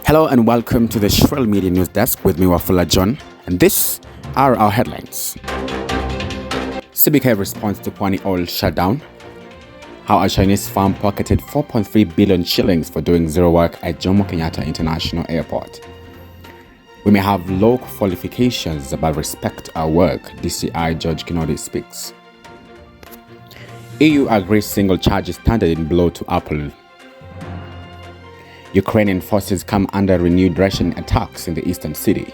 Hello and welcome to the Shrill Media News Desk with me, Wafula John, and this are our headlines. CBK responds to Pwani oil shutdown. How a Chinese firm pocketed 4.3 billion shillings for doing zero work at Jomo Kenyatta International Airport. We may have low qualifications but respect our work, DCI Judge Kinodi speaks. EU agrees single charges standard in blow to Apple. Ukrainian forces come under renewed Russian attacks in the eastern city.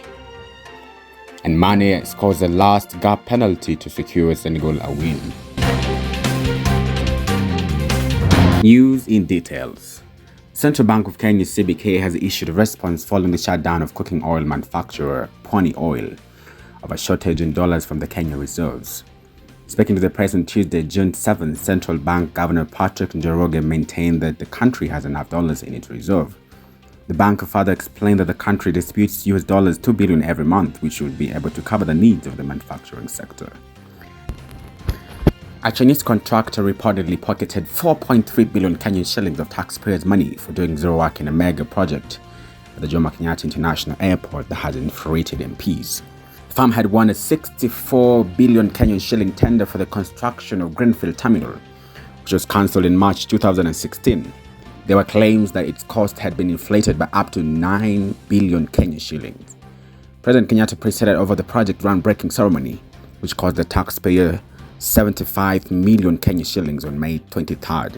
And Mane scores the last gap penalty to secure Senegal a win. News in details. Central Bank of Kenya CBK has issued a response following the shutdown of cooking oil manufacturer Pwani Oil of a shortage in dollars from the Kenya reserves. Speaking to the press on Tuesday, June 7th, Central Bank Governor Patrick Njoroge maintained that the country has enough dollars in its reserve. The bank further explained that the country disputes US dollars $2 billion every month, which would be able to cover the needs of the manufacturing sector. A Chinese contractor reportedly pocketed 4.3 billion Kenyan shillings of taxpayers' money for doing zero work in a mega project at the Jomo Kenyatta International Airport that has infuriated MPs. The firm had won a 64 billion Kenyan shilling tender for the construction of Greenfield Terminal, which was cancelled in March 2016. There were claims that its cost had been inflated by up to 9 billion Kenyan shillings. President Kenyatta presided over the project groundbreaking ceremony, which cost the taxpayer 75 million Kenyan shillings on May 23,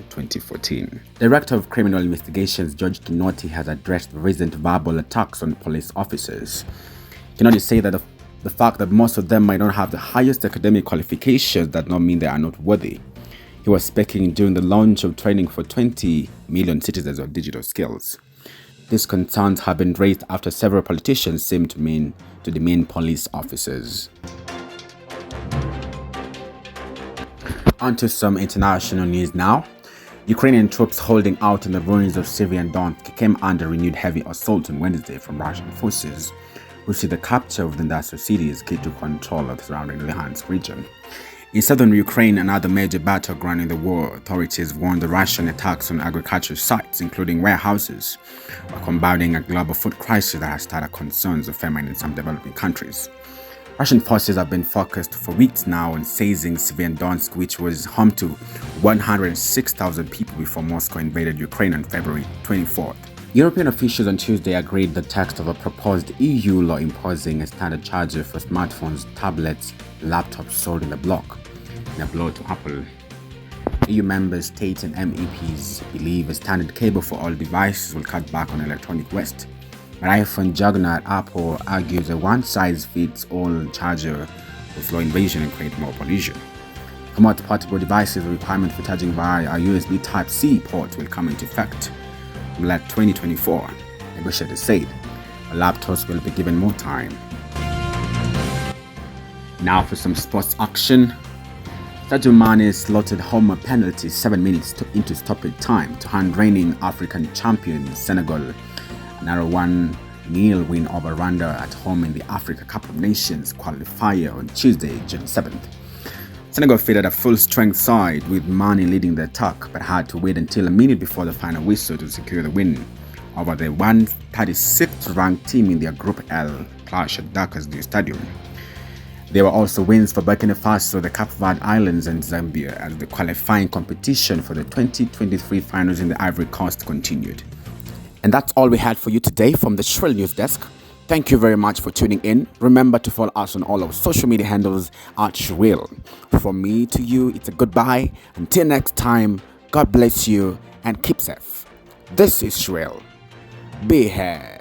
2014. Director of Criminal Investigations George Kinoti has addressed recent verbal attacks on police officers. Kinoti said that the fact that most of them might not have the highest academic qualifications does not mean they are not worthy. He was speaking during the launch of training for 20 million citizens of digital skills. These concerns have been raised after several politicians seem to demean police officers. On to some international news now. Ukrainian troops holding out in the ruins of Syrian Donetsk came under renewed heavy assault on Wednesday from Russian forces, who see the capture of the industrial city as key to control of the surrounding Luhansk region. In southern Ukraine, another major battleground in the war, authorities warned the Russian attacks on agricultural sites, including warehouses, are combating a global food crisis that has started concerns of famine in some developing countries. Russian forces have been focused for weeks now on seizing Donetsk, which was home to 106,000 people before Moscow invaded Ukraine on February 24th. European officials on Tuesday agreed the text of a proposed EU law imposing a standard charger for smartphones, tablets, and laptops sold in the bloc, in a blow to Apple. EU member states and MEPs believe a standard cable for all devices will cut back on electronic waste. But iPhone juggernaut Apple argues a one-size-fits-all charger will slow innovation and create more pollution. For more portable devices, the requirement for charging via a USB Type-C port will come into effect from late 2024, negotiators said. Laptops will be given more time. Now for some sports action. Sadio Mane slotted home a penalty 7 minutes into stoppage time to hand reigning African champion Senegal a narrow 1-0 win over Rwanda at home in the Africa Cup of Nations qualifier on Tuesday, June 7th. Senegal fielded a full-strength side with Mane leading the attack, but had to wait until a minute before the final whistle to secure the win over the 136th ranked team in their Group L clash at Dakar's new stadium. There were also wins for Burkina Faso, the Cape Verde Islands and Zambia as the qualifying competition for the 2023 finals in the Ivory Coast continued. And that's all we had for you today from the Shrill News Desk. Thank you very much for tuning in. Remember to follow us on all our social media handles at Shrill. From me to you, it's a goodbye. Until next time, God bless you and keep safe. This is Shrill. Be here.